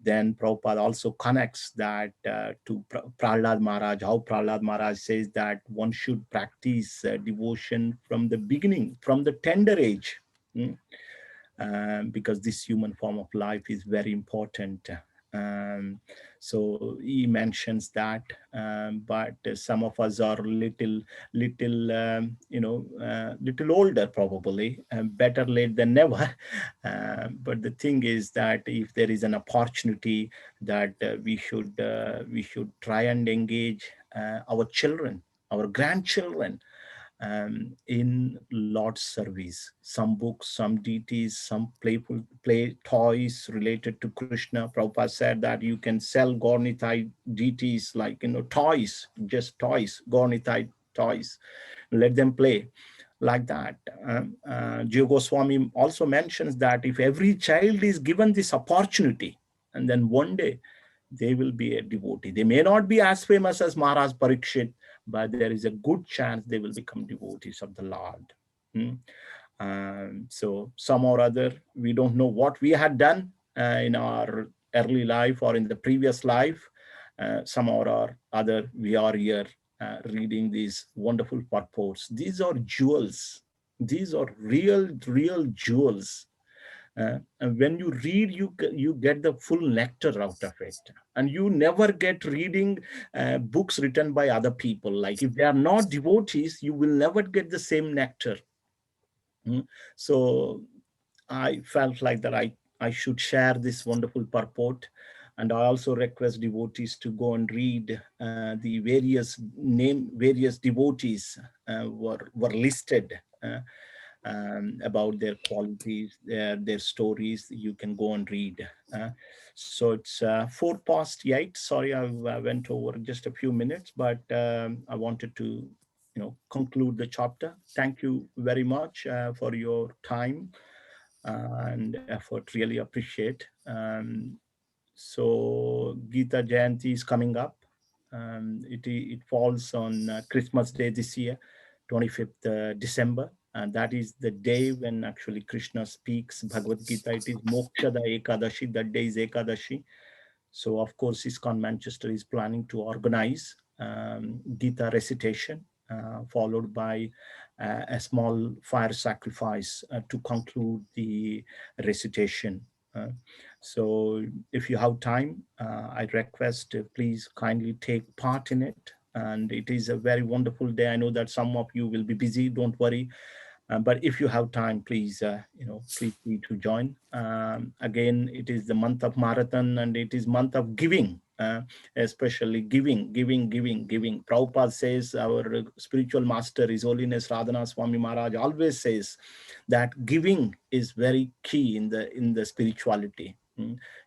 Then Prabhupada also connects that to Prahlad Maharaj, how Prahlad Maharaj says that one should practice devotion from the beginning, from the tender age, because this human form of life is very important. So he mentions that, but some of us are little little older probably. Better late than never. But the thing is that if there is an opportunity, that we should try and engage our children, our grandchildren, in Lord's service. Some books, some deities, some playful play toys related to Krishna. Prabhupada said that you can sell Gaurnitai deities like toys, just toys, Gaurnitai toys. Let them play like that. Jiva Goswami also mentions that if every child is given this opportunity, and then one day they will be a devotee. They may not be as famous as Maharaj Parikshit, but there is a good chance they will become devotees of the Lord. So some or other, we don't know what we had done in our early life or in the previous life. Some or other, we are here reading these wonderful purports. These are jewels. These are real jewels. And when you read, you get the full nectar out of it, and you never get reading books written by other people. Like if they are not devotees, you will never get the same nectar. So I felt like that I should share this wonderful purport And I also request devotees to go and read the various devotees were listed about their qualities, their stories. You can go and read. So it's 8:04. Sorry, I went over just a few minutes, but I wanted to, conclude the chapter. Thank you very much for your time and effort. Really appreciate. So Gita Jayanti is coming up. It falls on Christmas Day this year, 25th December. And that is the day when actually Krishna speaks Bhagavad Gita. It is Mokshada Ekadashi. That day is Ekadashi. So of course, ISKCON Manchester is planning to organize Gita recitation, followed by a small fire sacrifice to conclude the recitation. So if you have time, I request please kindly take part in it. And it is a very wonderful day. I know that some of you will be busy, don't worry. But if you have time, please, please be to join. Again, it is the month of marathon and it is month of giving, especially giving. Prabhupada says, our spiritual master, His Holiness Radhana Swami Maharaj always says that giving is very key in the spirituality.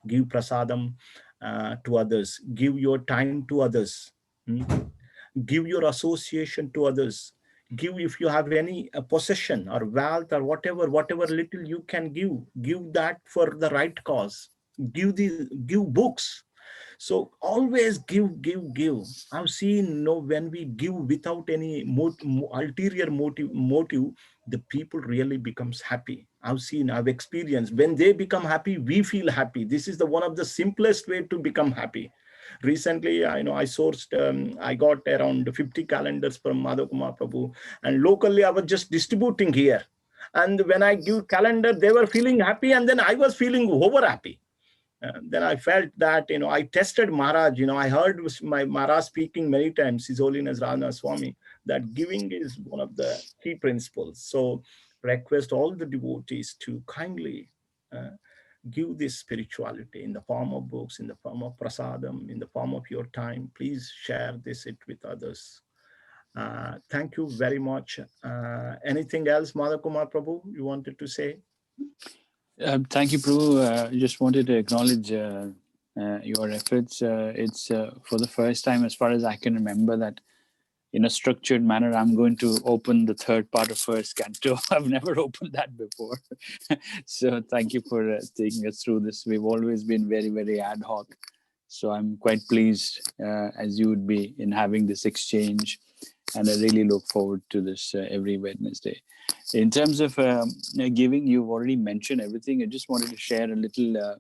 Give prasadam to others, give your time to others, give your association to others. Give, if you have any possession or wealth or whatever little you can give that for the right cause. Give books. So always give. I've seen, when we give without any ulterior motive, the people really becomes happy. I've experienced, when they become happy, we feel happy. This is the one of the simplest way to become happy. Recently, I sourced, I got around 50 calendars from Madhav Kumar Prabhu, and locally I was just distributing here. And when I give calendar, they were feeling happy, and then I was feeling over happy. Then I felt that, I tested Maharaj, I heard my Maharaj speaking many times, His Holiness Radhana Swami, that giving is one of the key principles. So request all the devotees to kindly give this spirituality in the form of books, in the form of prasadam, in the form of your time. Please share it with others. Thank you very much. Anything else, Madhav Kumar Prabhu, you wanted to say? Thank you, Prabhu. I just wanted to acknowledge your efforts. It's for the first time, as far as I can remember, that in a structured manner, I'm going to open the third part of first canto. I've never opened that before. So thank you for taking us through this. We've always been very, very ad hoc. So I'm quite pleased, as you would be, in having this exchange. And I really look forward to this every Wednesday. In terms of giving, you've already mentioned everything. I just wanted to share a little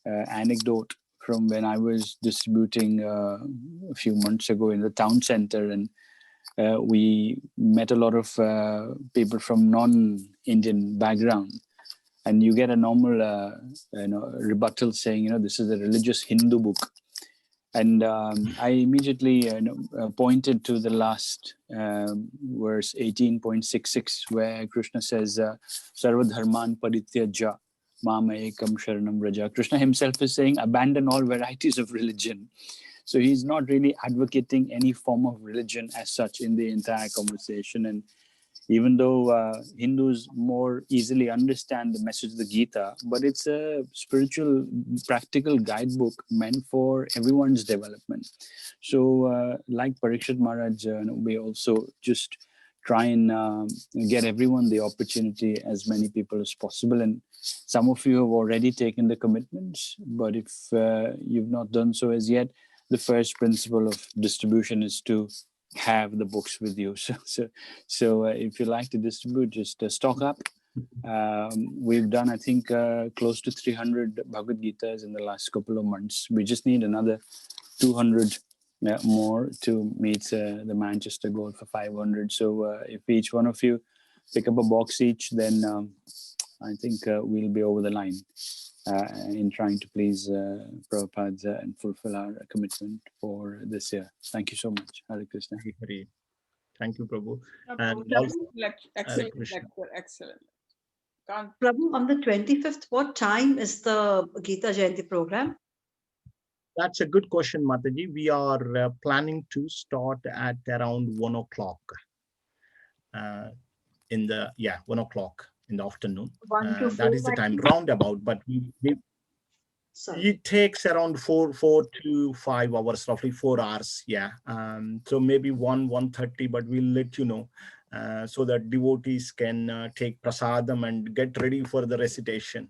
anecdote from when I was distributing a few months ago in the town center, and we met a lot of people from non-Indian background, and you get a normal rebuttal saying, this is a religious Hindu book. And I immediately pointed to the last verse 18.66, where Krishna says, Sarva dharman parityaja mama ekam sharanam vraja. Krishna himself is saying, abandon all varieties of religion. So he's not really advocating any form of religion as such in the entire conversation. And even though Hindus more easily understand the message of the Gita, but it's a spiritual, practical guidebook meant for everyone's development. So like Parikshit Maharaj, we also just try and get everyone the opportunity, as many people as possible. And some of you have already taken the commitments, but if you've not done so as yet, the first principle of distribution is to have the books with you. So if you like to distribute, just stock up. We've done, I think, close to 300 Bhagavad Gitas in the last couple of months. We just need another 200 more to meet the Manchester goal for 500. So if each one of you pick up a box each, then I think we'll be over the line in trying to please Prabhupada and fulfill our commitment for this year. Thank you so much. Hare Krishna. Thank you, Prabhu. And excellent lecture, excellent. Prabhu, on the 25th, what time is the Gita Jayanti program? That's a good question, Mataji. We are planning to start at around 1 o'clock. In the 1 o'clock in the afternoon. 1 to 4. That is the time roundabout, but it takes around 4 to 5 hours, roughly 4 hours. Yeah. So maybe 1:30, but we'll let you know so that devotees can take prasadam and get ready for the recitation.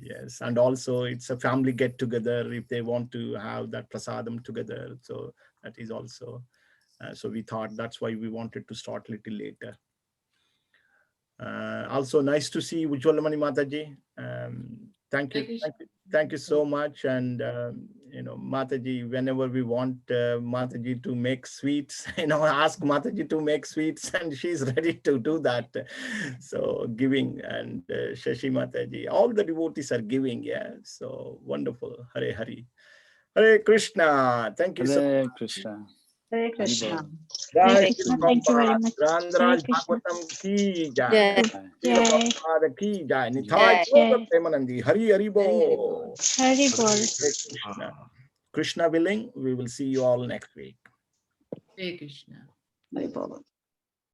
Yes, and also it's a family get together if they want to have that prasadam together. So that is also. So we thought that's why we wanted to start a little later. Also, nice to see Ujwalamani Mataji. Thank you so much. And Mataji, whenever we want Mataji to make sweets, ask Mataji to make sweets, and she's ready to do that. So giving, and Shashi Mataji, all the devotees are giving. Yeah, so wonderful. Hare Hari. Hare Krishna. Thank you so much. Hare Krishna. Hare Krishna. Thank you very much. Randraj Hare Krishna. Bhagavatam ki jai. Jai. Prabhupada ki jai. Nithai Gaura Premanandi. Hari Hari Bo. Hari Bol. Hare Krishna. Krishna willing, we will see you all next week. Hare Krishna. Hare Bol.